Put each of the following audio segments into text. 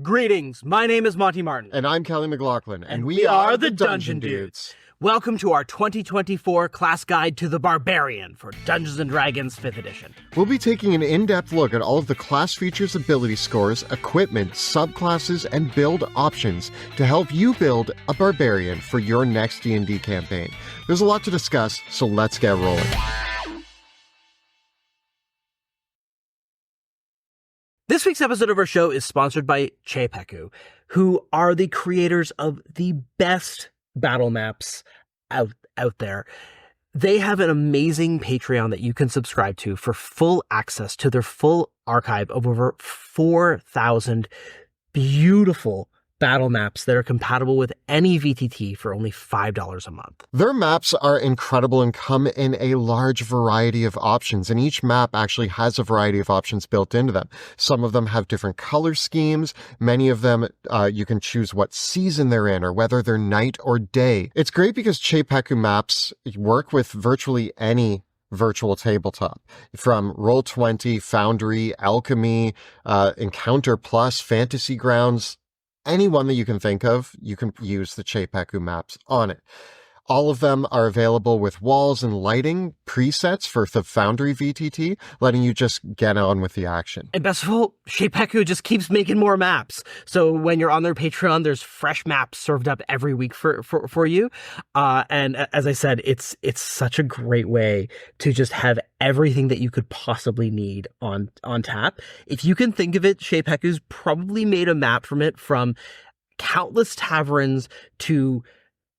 Greetings, my name is Monty Martin. And I'm Kelly McLaughlin. And we are the Dungeon Dudes. Welcome to our 2024 class guide to the Barbarian for Dungeons & Dragons 5th edition. We'll be taking an in-depth look at all of the class features, ability scores, equipment, subclasses, and build options to help you build a Barbarian for your next D&D campaign. There's a lot to discuss, so let's get rolling. This week's episode of our show is sponsored by Chepeku, who are the creators of the best battle maps out there. They have an amazing Patreon that you can subscribe to for full access to their full archive of over 4,000 beautiful battle maps that are compatible with any VTT for only $5 a month. Their maps are incredible and come in a large variety of options, and each map actually has a variety of options built into them. Some of them have different color schemes. Many of them, you can choose what season they're in or whether they're night or day. It's great because Chepeku maps work with virtually any virtual tabletop, from Roll20, Foundry, Alchemy, Encounter Plus, Fantasy Grounds. Any one that you can think of, you can use the Chepeku maps on it. All of them are available with walls and lighting presets for the Foundry VTT, letting you just get on with the action. And best of all, Chepeku just keeps making more maps. So when you're on their Patreon, there's fresh maps served up every week for you. And as I said, it's such a great way to just have everything that you could possibly need on tap. If you can think of it, Chepeku's probably made a map from it, from countless taverns to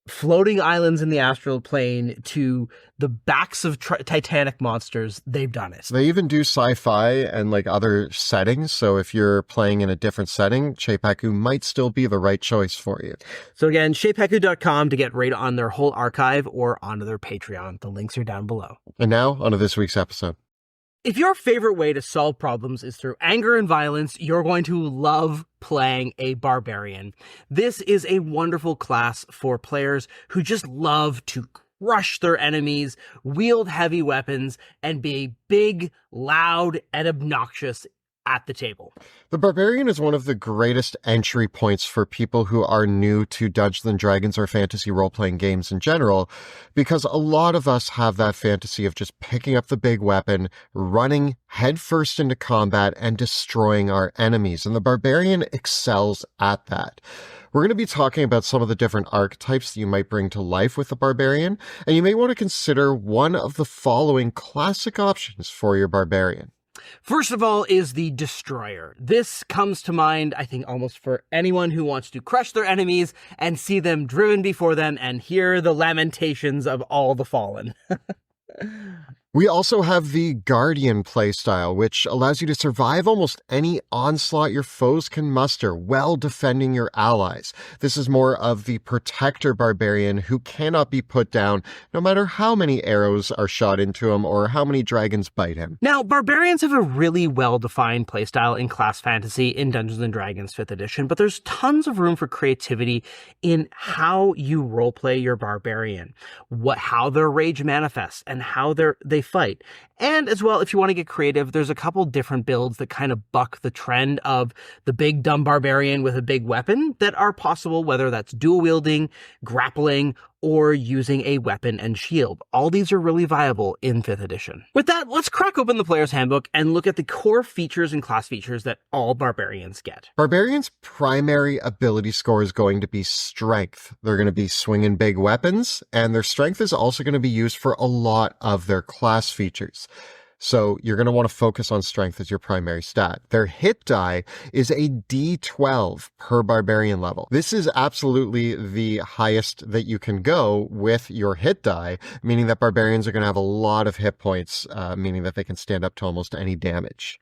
floating islands in the astral plane to the backs of Titanic monsters. They've done it. They even do sci-fi and other settings. So if you're playing in a different setting, Chepeku might still be the right choice for you. So again, chepeku.com to get right on their whole archive or onto their Patreon. The links are down below. And now onto this week's episode. If your favorite way to solve problems is through anger and violence, you're going to love playing a Barbarian. This is a wonderful class for players who just love to crush their enemies, wield heavy weapons, and be big, loud, and obnoxious at the table. The Barbarian is one of the greatest entry points for people who are new to Dungeons & Dragons or fantasy role-playing games in general, because a lot of us have that fantasy of just picking up the big weapon, running headfirst into combat, and destroying our enemies, and the Barbarian excels at that. We're going to be talking about some of the different archetypes that you might bring to life with the Barbarian, and you may want to consider one of the following classic options for your Barbarian. First of all is the Destroyer. This comes to mind, I think, almost for anyone who wants to crush their enemies and see them driven before them and hear the lamentations of all the fallen. We also have the Guardian playstyle, which allows you to survive almost any onslaught your foes can muster while defending your allies. This is more of the Protector Barbarian who cannot be put down no matter how many arrows are shot into him or how many dragons bite him. Now, Barbarians have a really well-defined playstyle in class fantasy in Dungeons & Dragons 5th edition, but there's tons of room for creativity in how you roleplay your Barbarian, how their rage manifests, and how they fight. And as well, if you want to get creative, there's a couple different builds that kind of buck the trend of the big dumb Barbarian with a big weapon that are possible, whether that's dual wielding, grappling, or using a weapon and shield. All these are really viable in 5th edition. With that, let's crack open the player's handbook and look at the core features and class features that all Barbarians get. Barbarians' primary ability score is going to be strength. They're going to be swinging big weapons, and their strength is also going to be used for a lot of their class features. So you're going to want to focus on strength as your primary stat. Their hit die is a D12 per Barbarian level. This is absolutely the highest that you can go with your hit die, meaning that Barbarians are going to have a lot of hit points, meaning that they can stand up to almost any damage.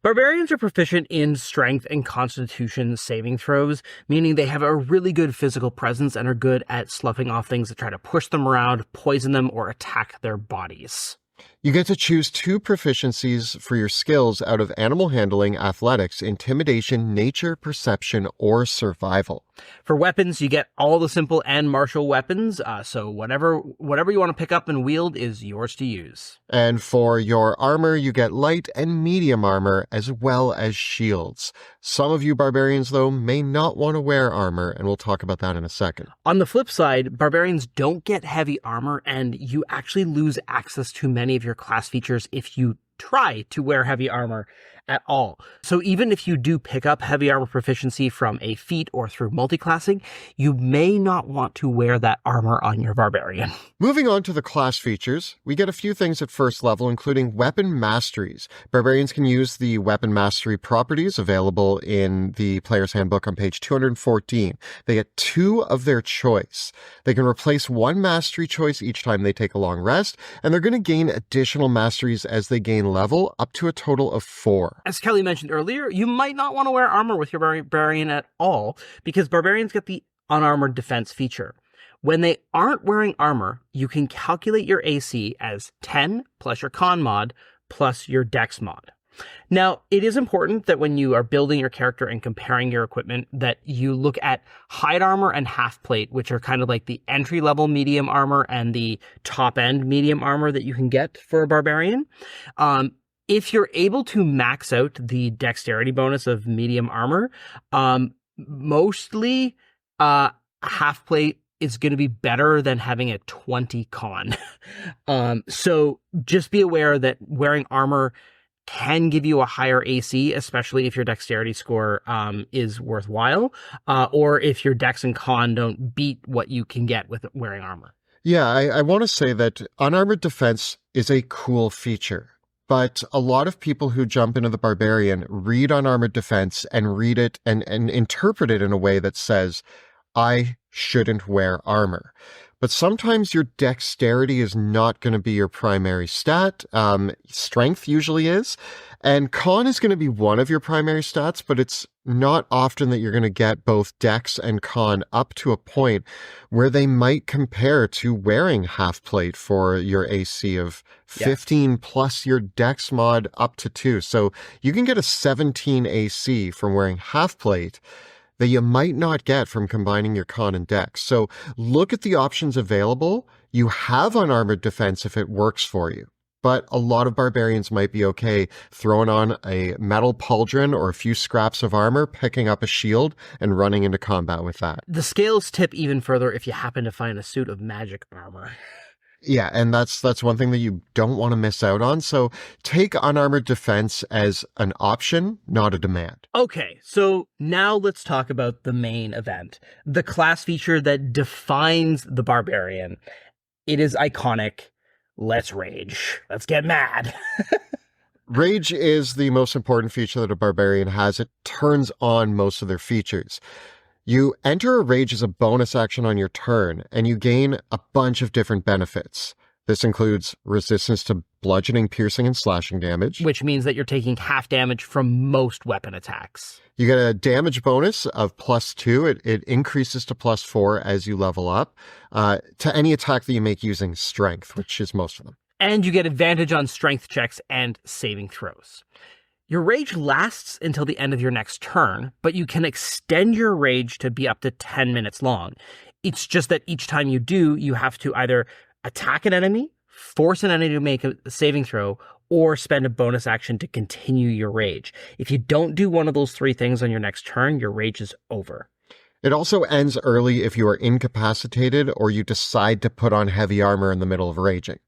Barbarians are proficient in strength and constitution saving throws, meaning they have a really good physical presence and are good at sloughing off things that try to push them around, poison them, or attack their bodies. You get to choose 2 proficiencies for your skills out of animal handling, athletics, intimidation, nature, perception, or survival. For weapons, you get all the simple and martial weapons, so whatever you want to pick up and wield is yours to use. And for your armor, you get light and medium armor, as well as shields. Some of you barbarians, though, may not want to wear armor, and we'll talk about that in a second. On the flip side, barbarians don't get heavy armor, and you actually lose access to many of your class features if you try to wear heavy armor at all. So even if you do pick up heavy armor proficiency from a feat or through multiclassing, you may not want to wear that armor on your barbarian. Moving on to the class features, we get a few things at first level, including weapon masteries. Barbarians can use the weapon mastery properties available in the player's handbook on page 214. They get 2 of their choice. They can replace 1 mastery choice each time they take a long rest, and they're going to gain additional masteries as they gain level, up to a total of 4. As Kelly mentioned earlier, you might not want to wear armor with your barbarian at all, because barbarians get the unarmored defense feature. When they aren't wearing armor, you can calculate your AC as 10 plus your con mod plus your dex mod. Now, it is important that when you are building your character and comparing your equipment, that you look at hide armor and half plate, which are kind of like the entry-level medium armor and the top-end medium armor that you can get for a barbarian. If you're able to max out the dexterity bonus of medium armor, mostly half plate is going to be better than having a 20 con. So just be aware that wearing armor can give you a higher AC, especially if your dexterity score is worthwhile, or if your dex and con don't beat what you can get with wearing armor. Yeah, I want to say that unarmored defense is a cool feature. But a lot of people who jump into the Barbarian read Unarmored Defense and read it and interpret it in a way that says, I shouldn't wear armor. But sometimes your dexterity is not going to be your primary stat. Strength usually is. And con is going to be one of your primary stats, but it's not often that you're going to get both dex and con up to a point where they might compare to wearing half plate for your AC of 15 plus your dex mod up to 2. So you can get a 17 AC from wearing half plate that you might not get from combining your con and dex. So look at the options available. You have unarmored defense if it works for you. But a lot of barbarians might be okay throwing on a metal pauldron or a few scraps of armor, picking up a shield, and running into combat with that. The scales tip even further if you happen to find a suit of magic armor. Yeah, and that's one thing that you don't want to miss out on. So take unarmored defense as an option, not a demand. Okay, so now let's talk about the main event. The class feature that defines the barbarian. It is iconic. Let's rage. Let's get mad. Rage is the most important feature that a barbarian has. It turns on most of their features. You enter a rage as a bonus action on your turn, and you gain a bunch of different benefits. This includes resistance to bludgeoning, piercing, and slashing damage. Which means that you're taking half damage from most weapon attacks. You get a damage bonus of +2. It increases to +4 as you level up to any attack that you make using strength, which is most of them. And you get advantage on strength checks and saving throws. Your rage lasts until the end of your next turn, but you can extend your rage to be up to 10 minutes long. It's just that each time you do, you have to either attack an enemy, force an enemy to make a saving throw, or spend a bonus action to continue your rage. If you don't do one of those 3 things on your next turn, your rage is over. It also ends early if you are incapacitated or you decide to put on heavy armor in the middle of raging.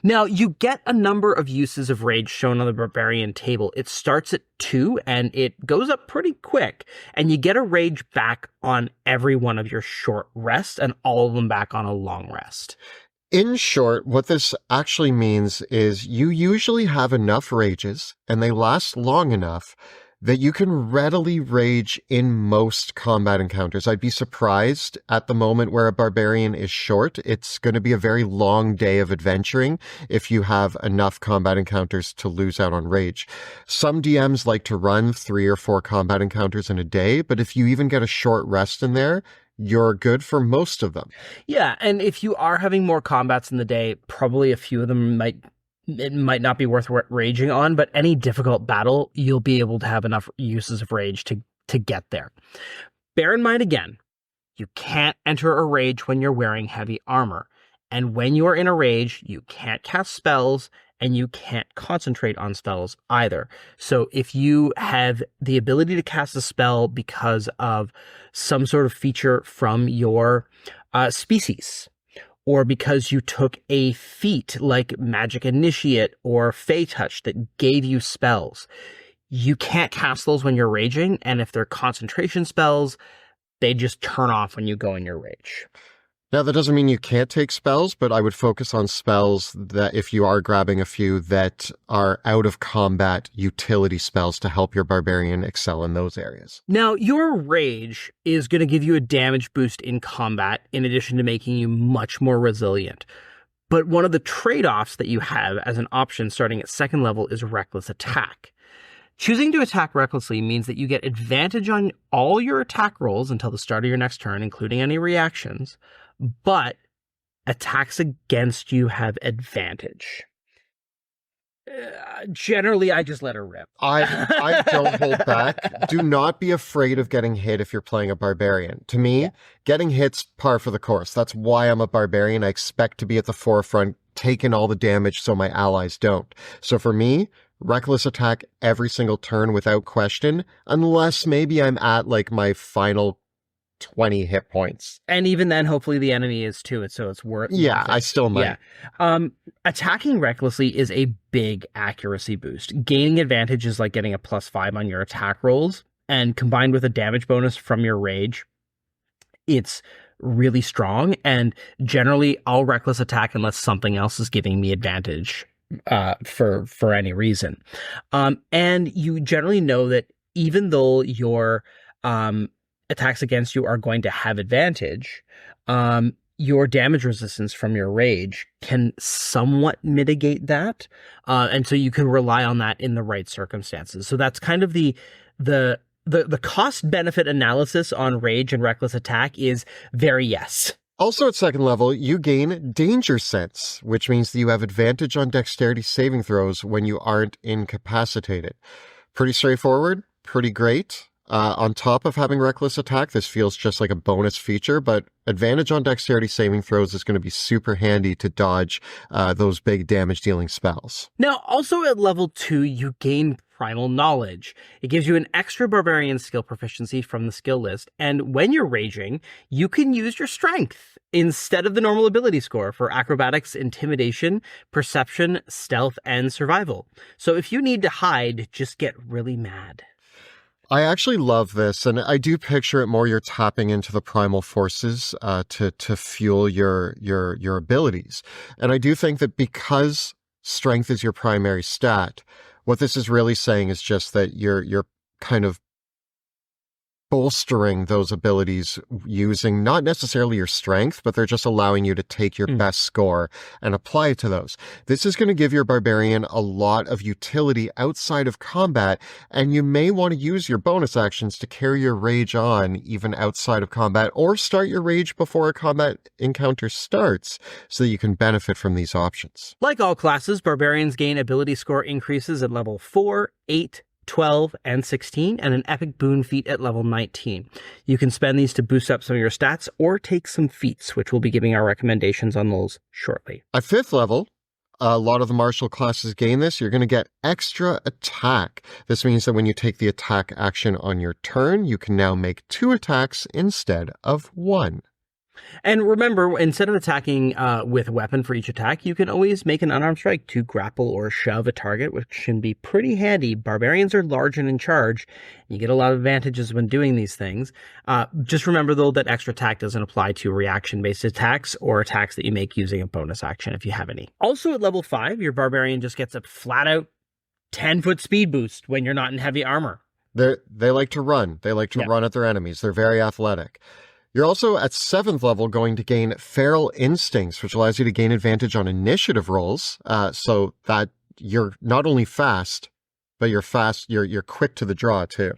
Now, you get a number of uses of rage shown on the Barbarian table. It starts at 2, and it goes up pretty quick. And you get a rage back on every one of your short rests, and all of them back on a long rest. In short, what this actually means is you usually have enough rages, and they last long enough that you can readily rage in most combat encounters. I'd be surprised at the moment where a barbarian is short. It's going to be a very long day of adventuring if you have enough combat encounters to lose out on rage. Some DMs like to run 3 or 4 combat encounters in a day, but if you even get a short rest in there, you're good for most of them. Yeah, and if you are having more combats in the day, probably a few of them might it might not be worth raging on, but any difficult battle, you'll be able to have enough uses of rage to get there. Bear in mind again, you can't enter a rage when you're wearing heavy armor. And when you are in a rage, you can't cast spells and you can't concentrate on spells either. So if you have the ability to cast a spell because of some sort of feature from your species, or because you took a feat like Magic Initiate or Fey Touch that gave you spells, you can't cast those when you're raging. And if they're concentration spells, they just turn off when you go in your rage. Now, that doesn't mean you can't take spells, but I would focus on spells that, if you are grabbing a few, that are out of combat utility spells to help your barbarian excel in those areas. Now, your rage is going to give you a damage boost in combat, in addition to making you much more resilient. But one of the trade-offs that you have as an option starting at second level is reckless attack. Choosing to attack recklessly means that you get advantage on all your attack rolls until the start of your next turn, including any reactions, but attacks against you have advantage. Generally, I just let her rip. I don't hold back. Do not be afraid of getting hit if you're playing a barbarian. To me, getting hit's par for the course. That's why I'm a barbarian. I expect to be at the forefront, taking all the damage so my allies don't. So for me, reckless attack every single turn without question, unless maybe I'm at like my final 20 hit points. And even then, hopefully the enemy is too, so it's worth it. Yeah, I still might. Yeah. Attacking recklessly is a big accuracy boost. Gaining advantage is like getting a +5 on your attack rolls, and combined with a damage bonus from your rage, it's really strong. And generally, I'll reckless attack unless something else is giving me advantage for any reason. And you generally know that even though your attacks against you are going to have advantage, your damage resistance from your rage can somewhat mitigate that. And so you can rely on that in the right circumstances. So that's kind of the cost benefit analysis on rage and reckless attack is very yes. Also at second level, you gain danger sense, which means that you have advantage on dexterity saving throws when you aren't incapacitated. Pretty straightforward, pretty great. On top of having reckless attack, this feels just like a bonus feature, but advantage on dexterity saving throws is going to be super handy to dodge those big damage dealing spells. Now, also at level 2, you gain primal knowledge. It gives you an extra barbarian skill proficiency from the skill list, and when you're raging, you can use your strength instead of the normal ability score for acrobatics, intimidation, perception, stealth, and survival. So if you need to hide, just get really mad. I actually love this, and I do picture it more you're tapping into the primal forces to fuel your abilities. And I do think that because strength is your primary stat, what this is really saying is just that you're kind of bolstering those abilities using not necessarily your strength, but they're just allowing you to take your best score and apply it to those. This is going to give your barbarian a lot of utility outside of combat, and you may want to use your bonus actions to carry your rage on even outside of combat, or start your rage before a combat encounter starts so that you can benefit from these options. Like all classes, barbarians gain ability score increases at level 4, 8, 12, and 16, and an epic boon feat at level 19. You can spend these to boost up some of your stats or take some feats, which we'll be giving our recommendations on those shortly. At 5th level, a lot of the martial classes gain this. You're going to get extra attack. This means that when you take the attack action on your turn, you can now make 2 attacks instead of 1. And remember, instead of attacking with a weapon for each attack, you can always make an unarmed strike to grapple or shove a target, which can be pretty handy. Barbarians are large and in charge. You get a lot of advantages when doing these things. Just remember, though, that extra attack doesn't apply to reaction-based attacks or attacks that you make using a bonus action if you have any. Also, at level 5, your barbarian just gets a flat-out 10-foot speed boost when you're not in heavy armor. They like to run. They like to run at their enemies. They're very athletic. You're also at 7th level going to gain Feral Instincts, which allows you to gain advantage on initiative rolls, so that you're not only fast, but you're quick to the draw too.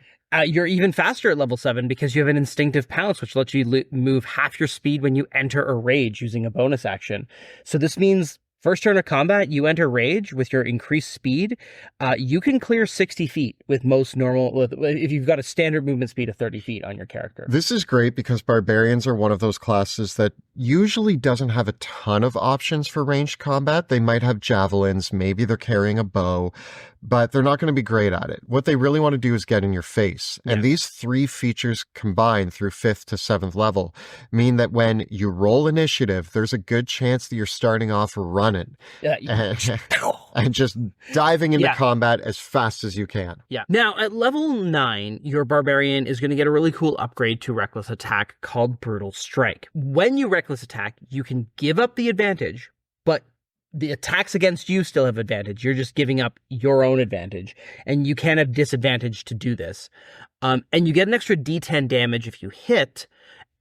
You're even faster at level 7 because you have an instinctive pounce, which lets you move half your speed when you enter a rage using a bonus action. So this means First turn of combat, you enter rage with your increased speed. You can clear 60 feet with most normal, if you've got a standard movement speed of 30 feet on your character. This is great because barbarians are one of those classes that usually doesn't have a ton of options for ranged combat. They might have javelins, maybe they're carrying a bow, but they're not going to be great at it. What they really want to do is get in your face. And these 3 features combined through 5th to 7th level mean that when you roll initiative, there's a good chance that you're starting off running and just diving into combat as fast as you can. Yeah. Now, at level 9, your barbarian is going to get a really cool upgrade to reckless attack called Brutal Strike. When you reckless attack, you can give up the advantage, but the attacks against you still have advantage. You're just giving up your own advantage, and you can have disadvantage to do this. And you get an extra D10 damage if you hit,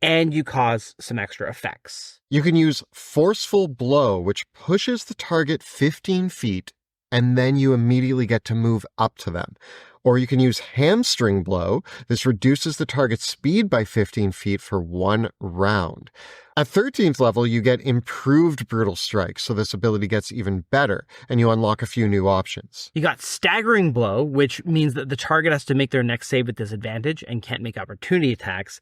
and you cause some extra effects. You can use Forceful Blow, which pushes the target 15 feet, and then you immediately get to move up to them. Or you can use Hamstring Blow. This reduces the target's speed by 15 feet for 1 round. At 13th level, you get Improved Brutal Strike, so this ability gets even better, and you unlock a few new options. You got Staggering Blow, which means that the target has to make their next save with disadvantage and can't make opportunity attacks,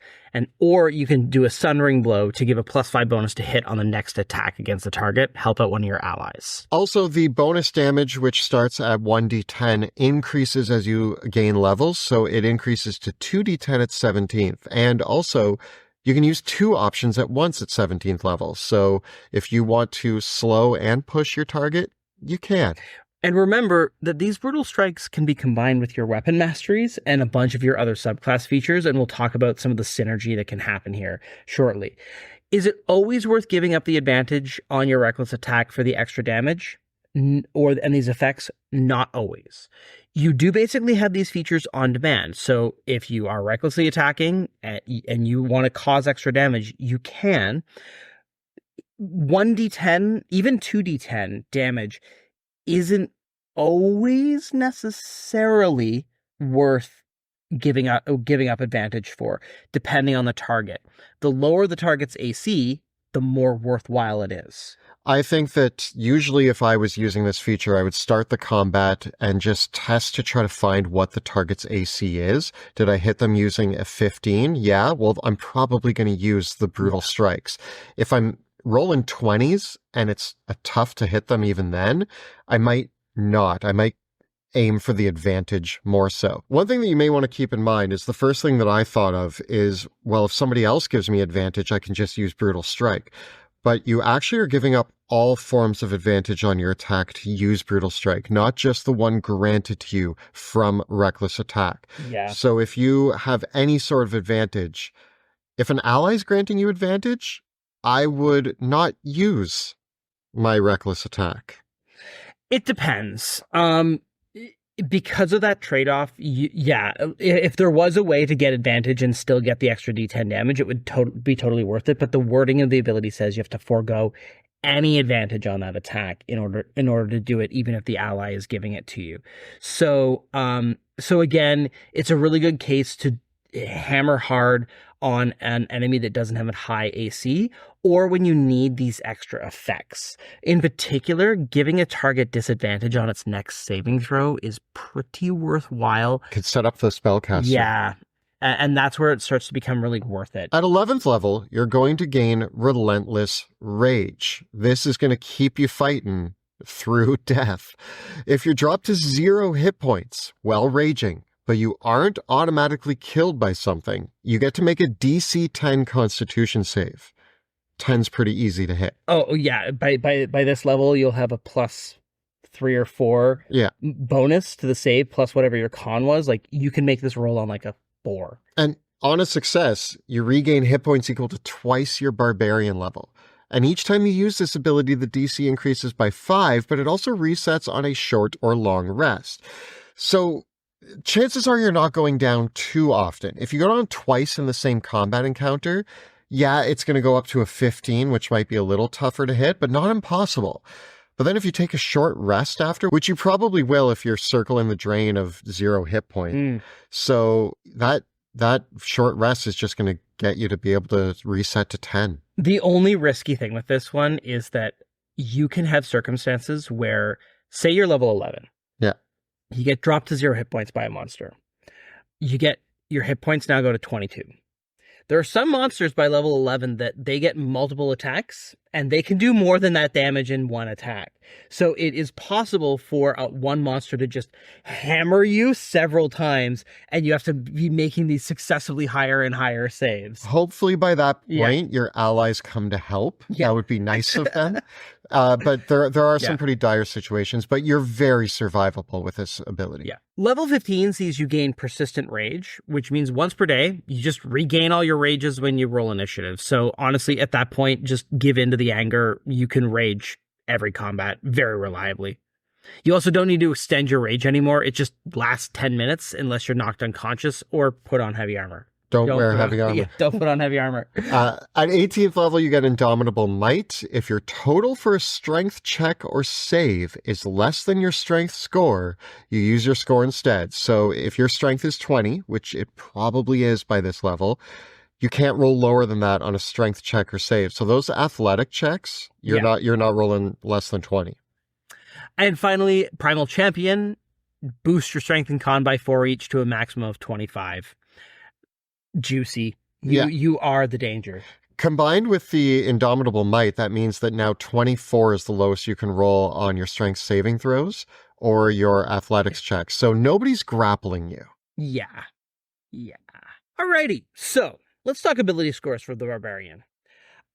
or you can do a Sundering Blow to give a +5 bonus to hit on the next attack against the target, help out one of your allies. Also, the bonus damage, which starts at 1d10, increases as you gain levels, so it increases to 2d10 at 17th, and also you can use 2 options at once at 17th level. So if you want to slow and push your target, you can. And remember that these brutal strikes can be combined with your weapon masteries and a bunch of your other subclass features, and we'll talk about some of the synergy that can happen here shortly. Is it always worth giving up the advantage on your reckless attack for the extra damage? And these effects? Not always. You do basically have these features on demand. So if you are recklessly attacking and you want to cause extra damage, you can. 1d10, even 2d10 damage isn't always necessarily worth giving up advantage for, depending on the target. The lower the target's AC, the more worthwhile it is. I think that usually if I was using this feature, I would start the combat and just test to try to find what the target's AC is. Did I hit them using a 15? Yeah, well, I'm probably going to use the Brutal Strikes. If I'm rolling 20s and it's tough to hit them even then, I might not. I might aim for the advantage more so. One thing that you may want to keep in mind is the first thing that I thought of is, well, if somebody else gives me advantage, I can just use Brutal Strike. But you actually are giving up all forms of advantage on your attack to use Brutal Strike, not just the one granted to you from Reckless Attack. Yeah. So if you have any sort of advantage, if an ally is granting you advantage, I would not use my Reckless Attack. It depends. Because of that trade-off, if there was a way to get advantage and still get the extra D10 damage, it would be totally worth it. But the wording of the ability says you have to forego any advantage on that attack in order to do it, even if the ally is giving it to you. So again, it's a really good case to hammer hard on an enemy that doesn't have a high AC, or when you need these extra effects. In particular, giving a target disadvantage on its next saving throw is pretty worthwhile. Could set up the spellcaster. Yeah, and that's where it starts to become really worth it. At 11th level, you're going to gain Relentless Rage. This is going to keep you fighting through death. If you're dropped to 0 hit points while raging, but you aren't automatically killed by something, you get to make a DC 10 Constitution save. 10's pretty easy to hit. Oh, yeah. By this level, you'll have a +3 or 4 bonus to the save, plus whatever your con was. Like, you can make this roll on like a 4. And on a success, you regain hit points equal to twice your Barbarian level. And each time you use this ability, the DC increases by 5, but it also resets on a short or long rest. So chances are you're not going down too often. If you go down twice in the same combat encounter, yeah, it's going to go up to a 15, which might be a little tougher to hit, but not impossible. But then if you take a short rest after, which you probably will if you're circling the drain of 0 hit point, so that short rest is just going to get you to be able to reset to 10. The only risky thing with this one is that you can have circumstances where, say you're level 11, Yeah. you get dropped to 0 hit points by a monster. You get your hit points now go to 22. There are some monsters by level 11 that they get multiple attacks, and they can do more than that damage in one attack. So it is possible for one monster to just hammer you several times, and you have to be making these successively higher and higher saves. Hopefully by that point, your allies come to help. That would be nice of them. But there are some pretty dire situations, but you're very survivable with this ability. Yeah. Level 15 sees you gain persistent rage, which means once per day, you just regain all your rages when you roll initiative. So honestly, at that point, just give in to the anger. You can rage every combat very reliably. You also don't need to extend your rage anymore. It just lasts 10 minutes unless you're knocked unconscious or put on heavy armor. Don't wear heavy armor. Yeah, don't put on heavy armor. At 18th level, you get Indomitable Might. If your total for a strength check or save is less than your strength score, you use your score instead. So if your strength is 20, which it probably is by this level, you can't roll lower than that on a strength check or save. So those athletic checks, you're not rolling less than 20. And finally, Primal Champion, boost your strength and con by 4 each to a maximum of 25. Juicy. You are the danger. Combined with the Indomitable Might, that means that now 24 is the lowest you can roll on your strength saving throws or your athletics checks. So nobody's grappling you. Yeah. Alrighty, so let's talk ability scores for the Barbarian.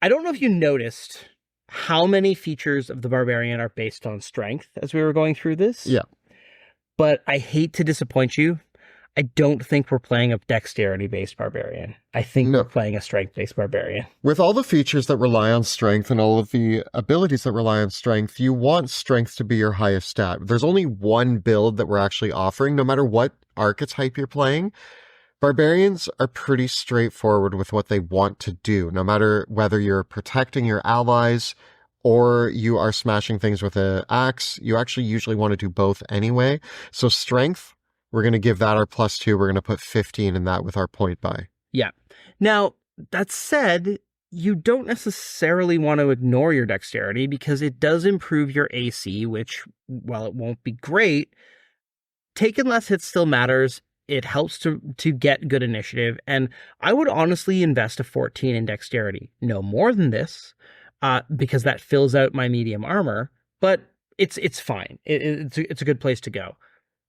I don't know if you noticed how many features of the Barbarian are based on strength as we were going through this. Yeah. But I hate to disappoint you. I don't think we're playing a dexterity-based Barbarian. I think we're playing a strength-based Barbarian. With all the features that rely on strength and all of the abilities that rely on strength, you want strength to be your highest stat. There's only one build that we're actually offering, no matter what archetype you're playing. Barbarians are pretty straightforward with what they want to do, no matter whether you're protecting your allies or you are smashing things with an axe. You actually usually want to do both anyway. So strength, we're going to give that our +2. We're going to put 15 in that with our point buy. Yeah. Now, that said, you don't necessarily want to ignore your dexterity because it does improve your AC, which, while it won't be great, taking less hits still matters. It helps to get good initiative. And I would honestly invest a 14 in dexterity. No more than this, because that fills out my medium armor, but it's fine. It's a good place to go.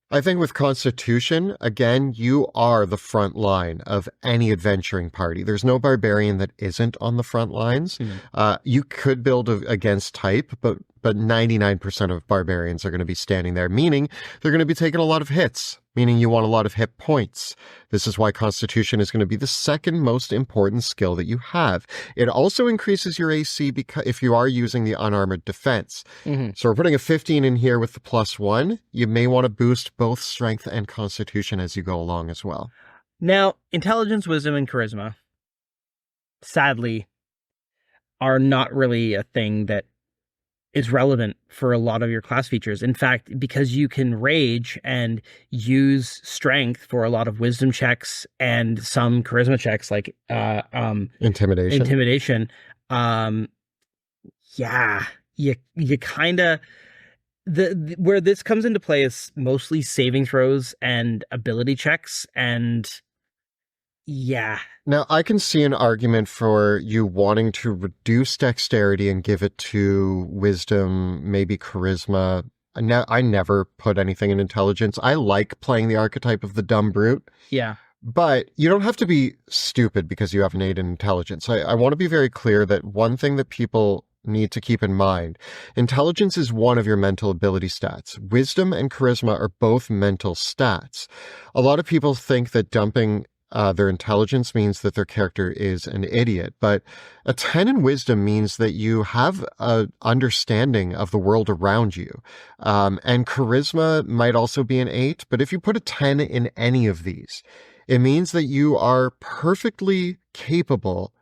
I think with Constitution, again, you are the front line of any adventuring party. There's no barbarian that isn't on the front lines. You could build against type, but 99% of barbarians are going to be standing there, meaning they're going to be taking a lot of hits, meaning you want a lot of hit points. This is why Constitution is going to be the second most important skill that you have. It also increases your AC because if you are using the unarmored defense. So we're putting a 15 in here with the +1. You may want to boost both strength and Constitution as you go along as well. Now, intelligence, wisdom, and charisma, sadly, are not really a thing that is relevant for a lot of your class features. In fact, because you can rage and use strength for a lot of wisdom checks and some charisma checks like intimidation. You kind of where this comes into play is mostly saving throws and ability checks, and Now, I can see an argument for you wanting to reduce dexterity and give it to wisdom, maybe charisma. I never put anything in intelligence. I like playing the archetype of the dumb brute. Yeah. But you don't have to be stupid because you have an 8 in intelligence. I want to be very clear that one thing that people need to keep in mind, intelligence is one of your mental ability stats. Wisdom and charisma are both mental stats. A lot of people think that dumping their intelligence means that their character is an idiot, but a 10 in wisdom means that you have an understanding of the world around you. And charisma might also be an 8, but if you put a 10 in any of these, it means that you are perfectly capable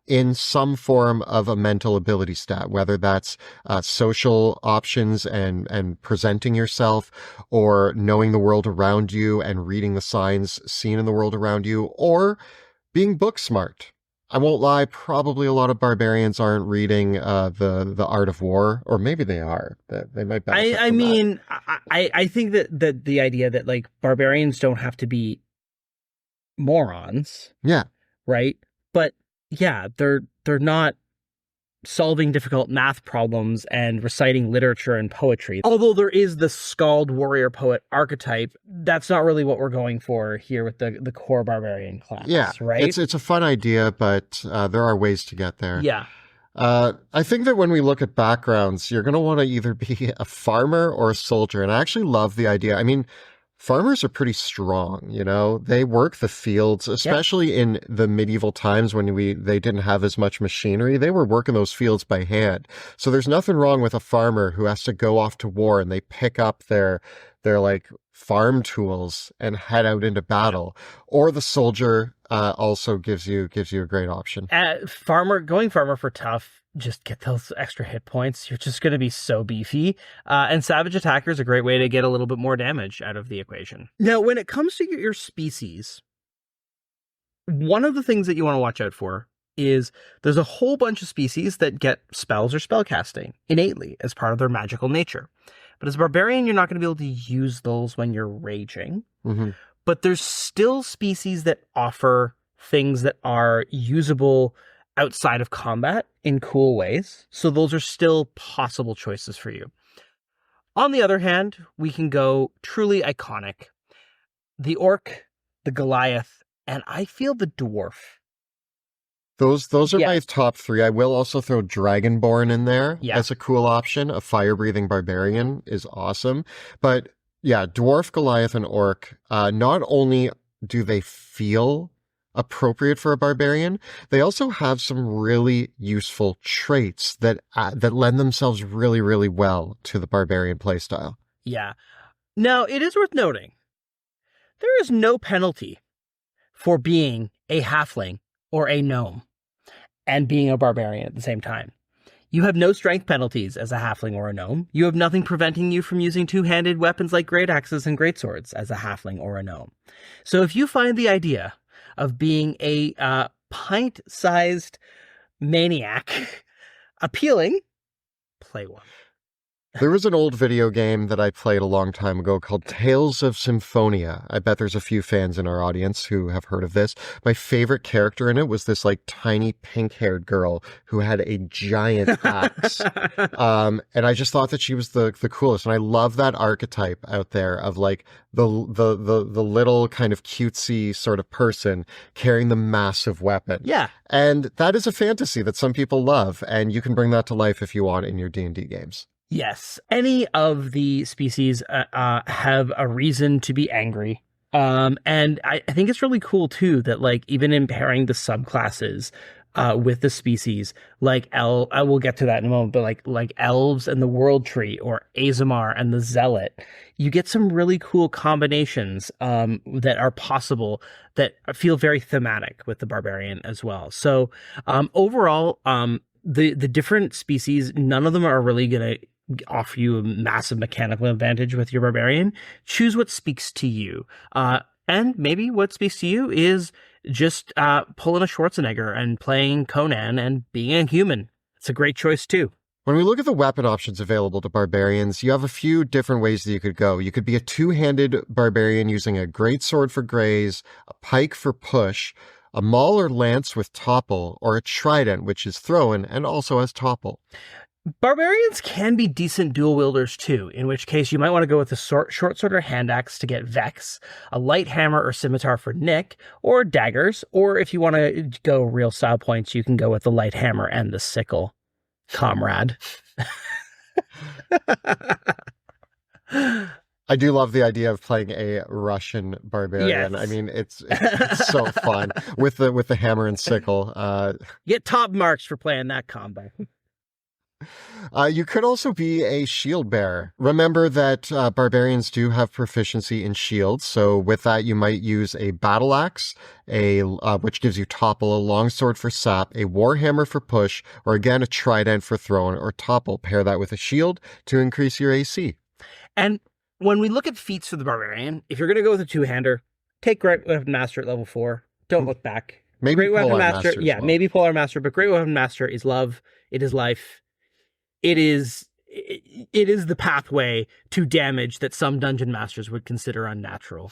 in some form of a mental ability stat, whether that's social options and presenting yourself, or knowing the world around you and reading the signs seen in the world around you, or being book smart. I won't lie, probably a lot of barbarians aren't reading the Art of War, or maybe they are. They might benefit I from that. mean, I think that the idea that like barbarians don't have to be morons, Yeah. right? But yeah, they're not solving difficult math problems and reciting literature and poetry. Although there is the skald warrior poet archetype, that's not really what we're going for here with the core barbarian Yeah. class, right? It's a fun idea, but there are ways to get there. Yeah. I think that when we look at backgrounds, you're going to want to either be a farmer or a soldier. And I actually love the idea. I mean, farmers are pretty strong, you know, they work the fields, Yeah. especially in the medieval times when they didn't have as much machinery. They were working those fields by hand. So there's nothing wrong with a farmer who has to go off to war and they pick up their like farm tools and head out into battle. Or the soldier also gives you a great option. Going farmer for tough, just get those extra hit points. You're just going to be so beefy. And savage attacker is a great way to get a little bit more damage out of the equation. Now, when it comes to your species, one of the things that you want to watch out for is there's a whole bunch of species that get spells or spellcasting innately as part of their magical nature. But as a barbarian, you're not going to be able to use those when you're raging. Mm-hmm. But there's still species that offer things that are usable outside of combat in cool ways. So those are still possible choices for you. On the other hand, we can go truly iconic. The orc, the Goliath, and I feel the dwarf. Those are Yeah. my top three. I will also throw Dragonborn in there Yeah. as a cool option. A fire-breathing barbarian is awesome. But yeah, Dwarf, Goliath, and Orc, not only do they feel appropriate for a barbarian, they also have some really useful traits that lend themselves really, really well to the barbarian playstyle. Yeah. Now, it is worth noting, there is no penalty for being a halfling or a gnome and being a barbarian at the same time. You have no strength penalties as a halfling or a gnome. You have nothing preventing you from using two-handed weapons like great axes and great swords as a halfling or a gnome. So if you find the idea of being a pint-sized maniac appealing, play one. There was an old video game that I played a long time ago called Tales of Symphonia. I bet there's a few fans in our audience who have heard of this. My favorite character in it was this like tiny pink-haired girl who had a giant axe. And I just thought that she was the coolest. And I love that archetype out there of like the little kind of cutesy sort of person carrying the massive weapon. Yeah. And that is a fantasy that some people love, and you can bring that to life if you want in your D&D games. Yes, any of the species have a reason to be angry. And I think it's really cool too that like even in pairing the subclasses with the species, like I will get to that in a moment, but like elves and the World Tree or Azamar and the Zealot, you get some really cool combinations that are possible that feel very thematic with the Barbarian as well. So overall, the different species, none of them are really going to offer you a massive mechanical advantage with your barbarian. Choose what speaks to you. And maybe what speaks to you is just pulling a Schwarzenegger and playing Conan and being a human. It's a great choice too. When we look at the weapon options available to barbarians, you have a few different ways that you could go. You could be a two-handed barbarian using a greatsword for graze, a pike for push, a maul or lance with topple, or a trident, which is thrown and also has topple. Barbarians can be decent dual wielders too, in which case you might want to go with a short sword or hand axe to get Vex, a light hammer or scimitar for Nick, or daggers, or if you want to go real style points, you can go with the light hammer and the sickle, comrade. I do love the idea of playing a Russian barbarian. Yes. I mean, it's so fun with the hammer and sickle. Get top marks for playing that combo. You could also be a shield bearer. Remember that barbarians do have proficiency in shields, so with that you might use a battle axe, which gives you topple, a longsword for sap, a warhammer for push, or again a trident for thrown or topple. Pair that with a shield to increase your AC. And when we look at feats for the barbarian, if you're going to go with a two-hander, take Great Weapon Master at level 4. Don't look back. Maybe Great Weapon Polearm Master, Master as yeah, well. maybe Polearm Master, but Great Weapon Master is love. It is life. It is the pathway to damage that some dungeon masters would consider unnatural.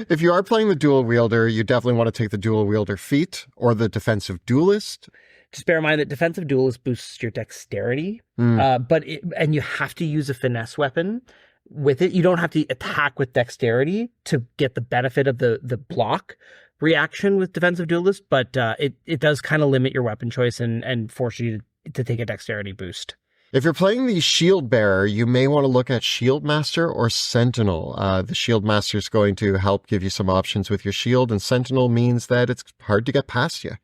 If you are playing the dual wielder, you definitely want to take the dual wielder feat or the defensive duelist. Just bear in mind that defensive duelist boosts your dexterity, and you have to use a finesse weapon with it. You don't have to attack with dexterity to get the benefit of the block reaction with defensive duelist, but it does kind of limit your weapon choice and force you to take a dexterity boost. If you're playing the Shield Bearer, you may want to look at Shield Master or Sentinel. The Shield Master is going to help give you some options with your shield, and Sentinel means that it's hard to get past you.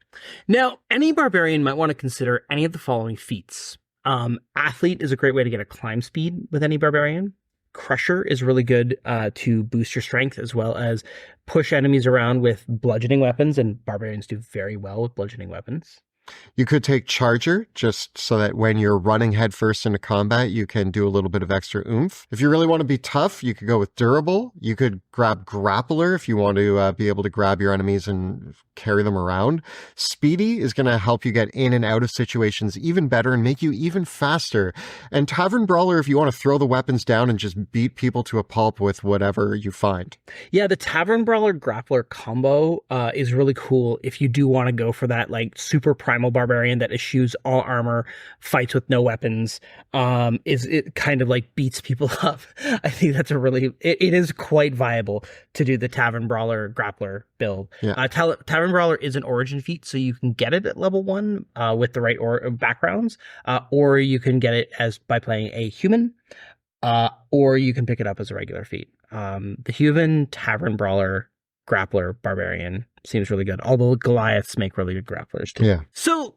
Now, any barbarian might want to consider any of the following feats. Athlete is a great way to get a climb speed with any barbarian. Crusher is really good to boost your strength as well as push enemies around with bludgeoning weapons, and barbarians do very well with bludgeoning weapons. You could take Charger, just so that when you're running headfirst into combat, you can do a little bit of extra oomph. If you really want to be tough, you could go with Durable. You could grab Grappler if you want to be able to grab your enemies and carry them around. Speedy is going to help you get in and out of situations even better and make you even faster. And Tavern Brawler if you want to throw the weapons down and just beat people to a pulp with whatever you find. Yeah, the Tavern Brawler Grappler combo is really cool if you do want to go for that like super primal barbarian that eschews all armor, fights with no weapons, it kind of like beats people up. I think that's it is quite viable to do the Tavern Brawler Grappler build. Yeah. Tavern Brawler is an origin feat, so you can get it at level 1 with the right backgrounds, or you can get it by playing a human, or you can pick it up as a regular feat. The human Tavern Brawler Grappler Barbarian seems really good, although Goliaths make really good grapplers too. Yeah. So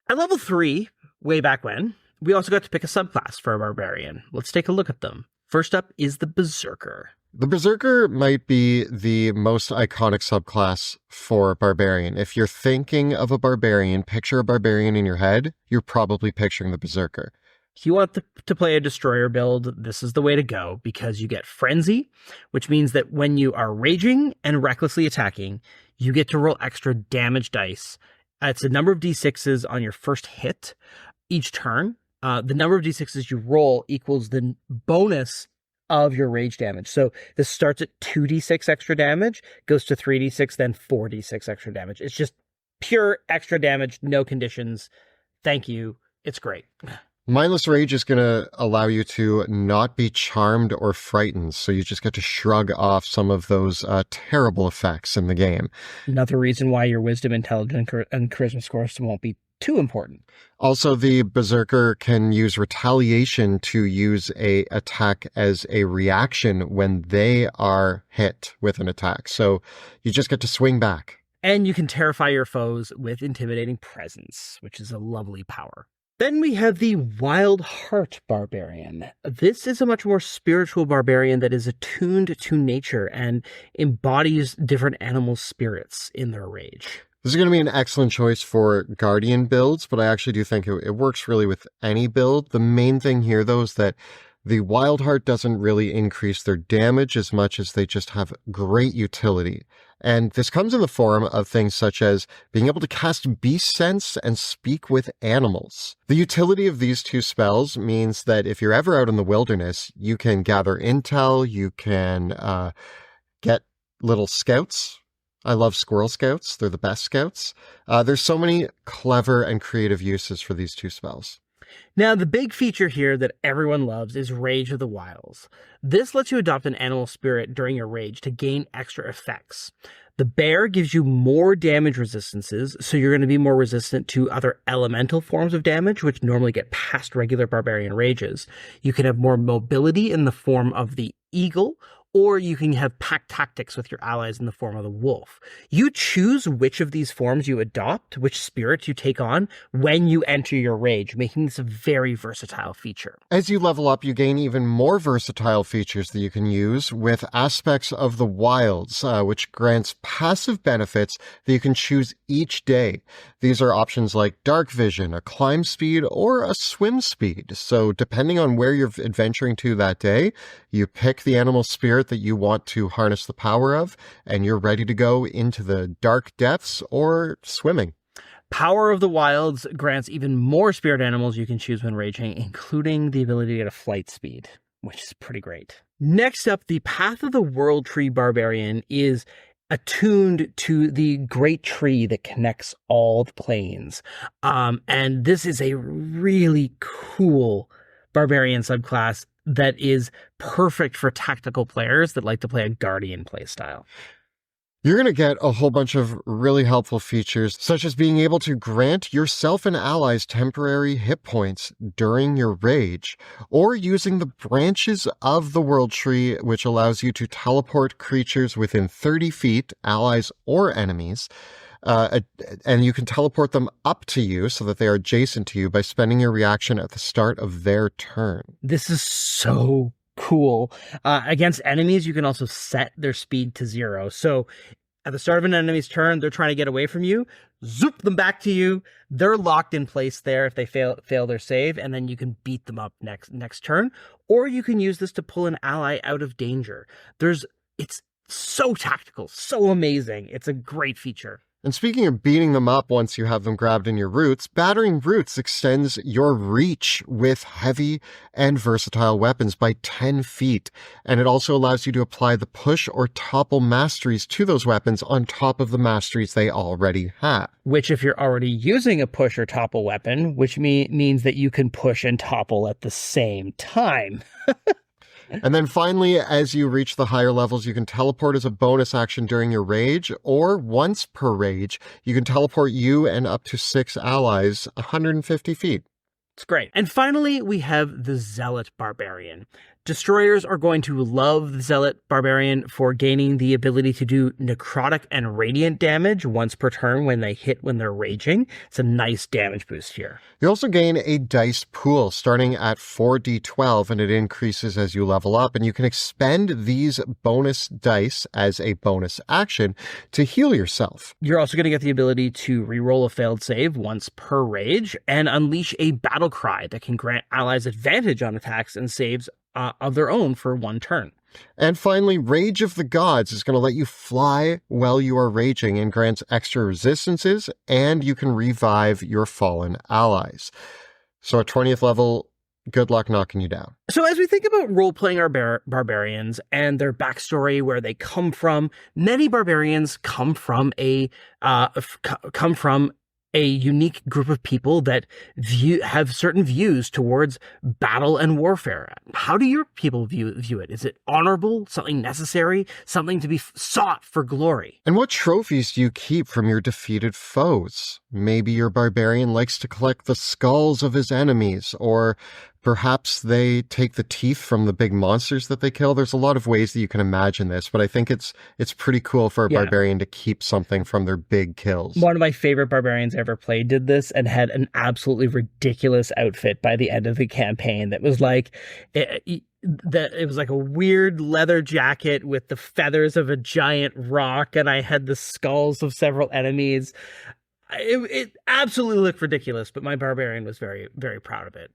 at level 3, way back when, we also got to pick a subclass for a barbarian. Let's take a look at them. First up is the Berserker. The Berserker might be the most iconic subclass for a barbarian. If you're thinking of a barbarian, picture a barbarian in your head, you're probably picturing the Berserker. If you want to play a destroyer build, this is the way to go because you get Frenzy, which means that when you are raging and recklessly attacking, you get to roll extra damage dice. It's a number of d6s on your first hit each turn. The number of d6s you roll equals the bonus of your rage damage. So this starts at 2d6 extra damage, goes to 3d6, then 4d6 extra damage. It's just pure extra damage, no conditions. Thank you. It's great. Mindless Rage is going to allow you to not be charmed or frightened, so you just get to shrug off some of those terrible effects in the game. Another reason why your wisdom, intelligence, and charisma scores won't be too important. Also, the Berserker can use retaliation to use a attack as a reaction when they are hit with an attack. So you just get to swing back. And you can terrify your foes with intimidating presence, which is a lovely power. Then we have the Wild Heart Barbarian. This is a much more spiritual barbarian that is attuned to nature and embodies different animal spirits in their rage. This is going to be an excellent choice for Guardian builds, but I actually do think it works really with any build. The main thing here, though, is that the Wild Heart doesn't really increase their damage as much as they just have great utility. And this comes in the form of things such as being able to cast Beast Sense and speak with animals. The utility of these two spells means that if you're ever out in the wilderness, you can gather intel, you can get little scouts. I love squirrel scouts. They're the best scouts. There's so many clever and creative uses for these two spells. Now, the big feature here that everyone loves is Rage of the Wilds. This lets you adopt an animal spirit during your rage to gain extra effects. The bear gives you more damage resistances, so you're going to be more resistant to other elemental forms of damage, which normally get past regular barbarian rages. You can have more mobility in the form of the eagle, or you can have pack tactics with your allies in the form of the wolf. You choose which of these forms you adopt, which spirits you take on when you enter your rage, making this a very versatile feature. As you level up, you gain even more versatile features that you can use with aspects of the wilds, which grants passive benefits that you can choose each day. These are options like dark vision, a climb speed, or a swim speed. So depending on where you're adventuring to that day, you pick the animal spirit spirit that you want to harness the power of, and you're ready to go into the dark depths or swimming. Power of the Wilds grants even more spirit animals you can choose when raging, including the ability to get a flight speed, which is pretty great. Next up, the Path of the World Tree Barbarian is attuned to the great tree that connects all the planes. And this is a really cool barbarian subclass that is perfect for tactical players that like to play a guardian playstyle. You're going to get a whole bunch of really helpful features, such as being able to grant yourself and allies temporary hit points during your rage, or using the branches of the World Tree, which allows you to teleport creatures within 30 feet, allies or enemies, and you can teleport them up to you so that they are adjacent to you by spending your reaction at the start of their turn. This is so cool. Against enemies, you can also set their speed to 0. So at the start of an enemy's turn, they're trying to get away from you, zoop them back to you. They're locked in place there if they fail their save, and then you can beat them up next turn. Or you can use this to pull an ally out of danger. It's so tactical, so amazing. It's a great feature. And speaking of beating them up once you have them grabbed in your roots, Battering Roots extends your reach with heavy and versatile weapons by 10 feet. And it also allows you to apply the push or topple masteries to those weapons on top of the masteries they already have. Which, if you're already using a push or topple weapon, which means that you can push and topple at the same time. And then finally, as you reach the higher levels, you can teleport as a bonus action during your rage, or once per rage, you can teleport you and up to 6 allies 150 feet. It's great. And finally, we have the Zealot Barbarian. Destroyers are going to love the Zealot Barbarian for gaining the ability to do necrotic and radiant damage once per turn when they're raging. It's a nice damage boost here. You also gain a dice pool starting at 4d12, and it increases as you level up, and you can expend these bonus dice as a bonus action to heal yourself. You're also going to get the ability to reroll a failed save once per rage and unleash a battle cry that can grant allies advantage on attacks and saves of their own for 1 turn. And finally, Rage of the Gods is going to let you fly while you are raging and grants extra resistances, and you can revive your fallen allies. So at 20th level, good luck knocking you down. So as we think about role-playing our barbarians and their backstory, where they come from, many barbarians come from a unique group of people that have certain views towards battle and warfare. How do your people view it? Is it honorable, something necessary, something to be sought for glory? And what trophies do you keep from your defeated foes? Maybe your barbarian likes to collect the skulls of his enemies, or perhaps they take the teeth from the big monsters that they kill. There's a lot of ways that you can imagine this, but I think it's pretty cool for a barbarian to keep something from their big kills. One of my favorite barbarians I ever played did this and had an absolutely ridiculous outfit by the end of the campaign that was like it was like a weird leather jacket with the feathers of a giant rock, and I had the skulls of several enemies. It absolutely looked ridiculous, but my barbarian was very, very proud of it.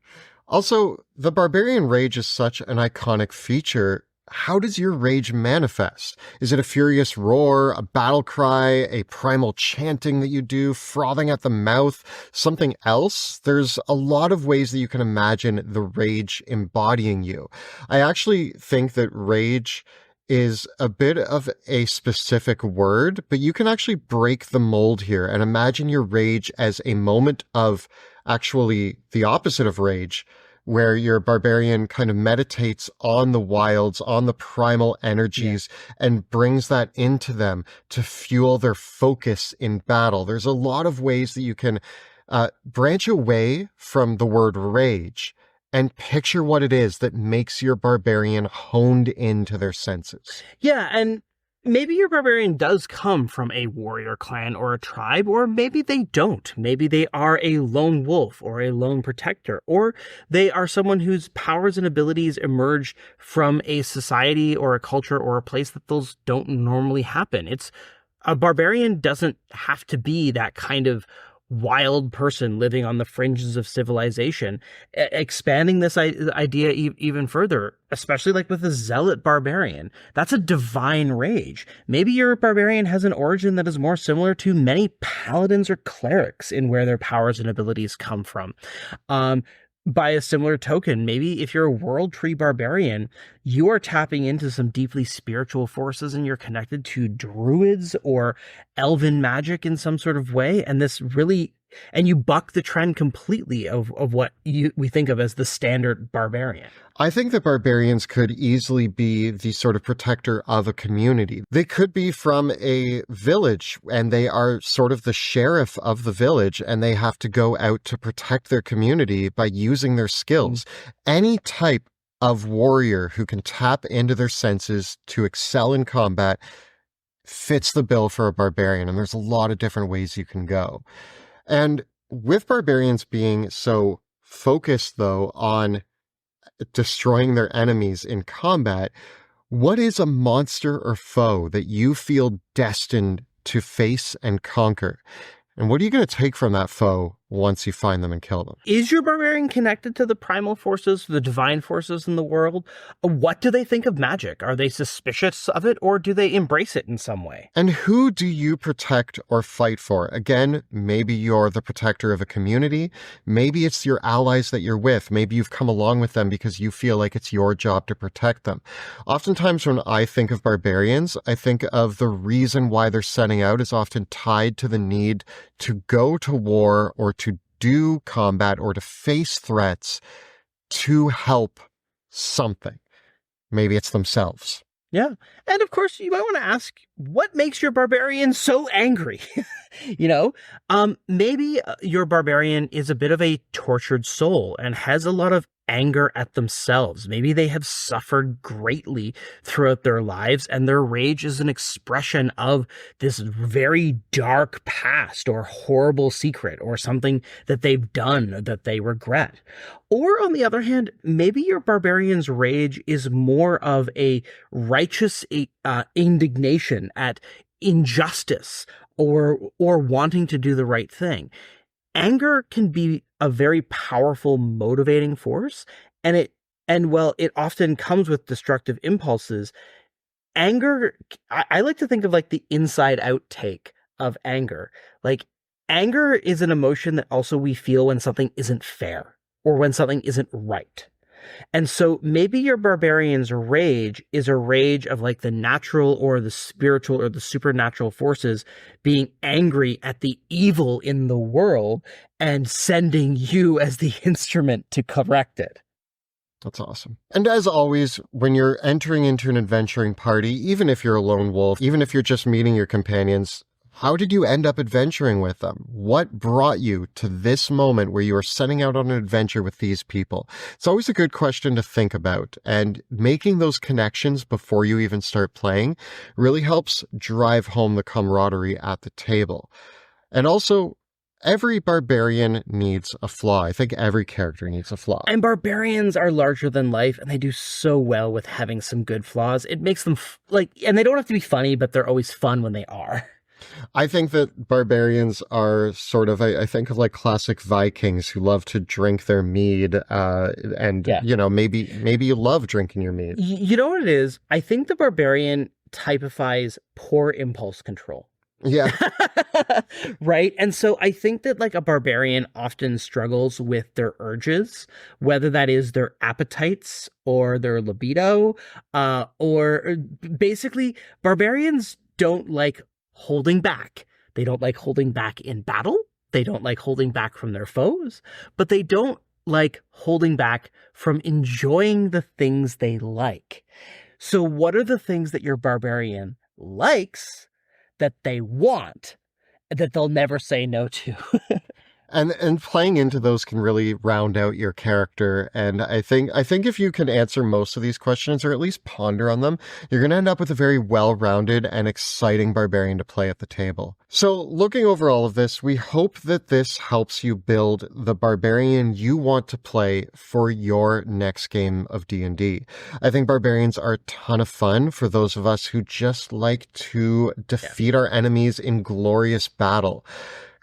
Also, the barbarian rage is such an iconic feature. How does your rage manifest? Is it a furious roar, a battle cry, a primal chanting that you do, frothing at the mouth, something else? There's a lot of ways that you can imagine the rage embodying you. I actually think that rage is a bit of a specific word, but you can actually break the mold here and imagine your rage as a moment of actually the opposite of rage, where your barbarian kind of meditates on the wilds, on the primal energies, and brings that into them to fuel their focus in battle. There's a lot of ways that you can branch away from the word rage and picture what it is that makes your barbarian honed into their senses. Yeah, and maybe your barbarian does come from a warrior clan or a tribe, or maybe they don't. Maybe they are a lone wolf or a lone protector, or they are someone whose powers and abilities emerge from a society or a culture or a place that those don't normally happen. A barbarian doesn't have to be that kind of wild person living on the fringes of civilization, expanding this idea even further, especially like with a zealot barbarian. That's a divine rage. Maybe your barbarian has an origin that is more similar to many paladins or clerics in where their powers and abilities come from. Um, by a similar token, maybe if you're a world tree barbarian, you are tapping into some deeply spiritual forces and you're connected to druids or elven magic in some sort of way. And this really, and you buck the trend completely of what we think of as the standard barbarian. I think that barbarians could easily be the sort of protector of a community. They could be from a village and they are sort of the sheriff of the village and they have to go out to protect their community by using their skills. Any type of warrior who can tap into their senses to excel in combat fits the bill for a barbarian, and there's a lot of different ways you can go. And with barbarians being so focused, though, on destroying their enemies in combat, what is a monster or foe that you feel destined to face and conquer? And what are you going to take from that foe once you find them and kill them? Is your barbarian connected to the primal forces, the divine forces in the world? What do they think of magic? Are they suspicious of it, or do they embrace it in some way? And who do you protect or fight for? Again, maybe you're the protector of a community. Maybe it's your allies that you're with. Maybe you've come along with them because you feel like it's your job to protect them. Oftentimes when I think of barbarians, I think of the reason why they're setting out is often tied to the need to go to war or to do combat or to face threats to help something. Maybe it's themselves. Yeah. And of course, you might want to ask, what makes your barbarian so angry? Maybe your barbarian is a bit of a tortured soul and has a lot of anger at themselves. Maybe they have suffered greatly throughout their lives, and their rage is an expression of this very dark past or horrible secret or something that they've done that they regret. Or on the other hand, maybe your barbarian's rage is more of a righteous indignation at injustice or wanting to do the right thing. Anger can be a very powerful motivating force, and while it often comes with destructive impulses, anger, I like to think of like the inside out take of anger. Like, anger is an emotion that also we feel when something isn't fair or when something isn't right. And so maybe your barbarian's rage is a rage of like the natural or the spiritual or the supernatural forces being angry at the evil in the world and sending you as the instrument to correct it. That's awesome. And as always, when you're entering into an adventuring party, even if you're a lone wolf, even if you're just meeting your companions, how did you end up adventuring with them? What brought you to this moment where you are setting out on an adventure with these people? It's always a good question to think about, and making those connections before you even start playing really helps drive home the camaraderie at the table. And also, every barbarian needs a flaw. I think every character needs a flaw. And barbarians are larger than life, and they do so well with having some good flaws. It makes them and they don't have to be funny, but they're always fun when they are. I think that barbarians are sort of, I think of like classic Vikings who love to drink their mead, maybe you love drinking your mead. You know what it is? I think the barbarian typifies poor impulse control. Yeah. Right? And so I think that like a barbarian often struggles with their urges, whether that is their appetites or their libido, or basically barbarians don't like holding back. They don't like holding back in battle. They don't like holding back from their foes, but they don't like holding back from enjoying the things they like. So what are the things that your barbarian likes that they want that they'll never say no to? And playing into those can really round out your character. And I think if you can answer most of these questions, or at least ponder on them, you're going to end up with a very well-rounded and exciting barbarian to play at the table. So looking over all of this, we hope that this helps you build the barbarian you want to play for your next game of D&D. I think barbarians are a ton of fun for those of us who just like to defeat our enemies in glorious battle.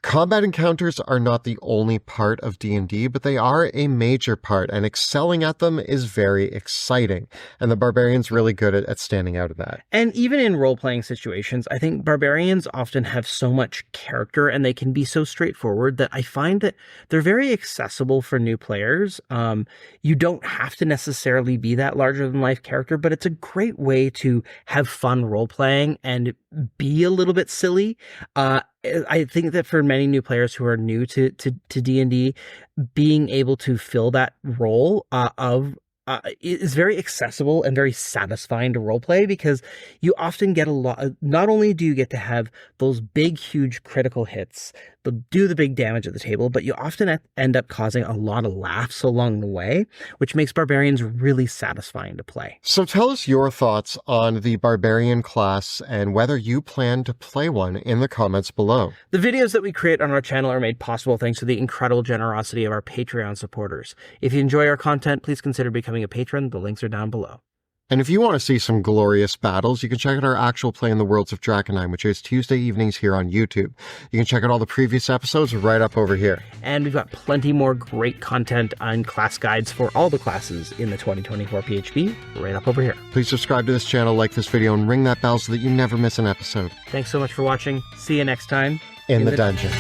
Combat encounters are not the only part of D&D, but they are a major part, and excelling at them is very exciting. And the Barbarian's really good at standing out of that. And even in role-playing situations, I think Barbarians often have so much character and they can be so straightforward that I find that they're very accessible for new players. You don't have to necessarily be that larger-than-life character, but it's a great way to have fun role-playing and be a little bit silly. I think that for many new players who are new to D&D, being able to fill that role is very accessible and very satisfying to roleplay, because you often get a lot. Not only do you get to have those big, huge critical hits that do the big damage at the table, but you often end up causing a lot of laughs along the way, which makes Barbarians really satisfying to play. So tell us your thoughts on the Barbarian class and whether you plan to play one in the comments below. The videos that we create on our channel are made possible thanks to the incredible generosity of our Patreon supporters. If you enjoy our content, please consider becoming a patron. The links are down below. And if you want to see some glorious battles, you can check out our actual play in the Worlds of Drakenheim, which is Tuesday evenings here on YouTube. You can check out all the previous episodes right up over here. And we've got plenty more great content and class guides for all the classes in the 2024 PHB right up over here. Please subscribe to this channel, like this video, and ring that bell so that you never miss an episode. Thanks so much for watching. See you next time in the dungeon.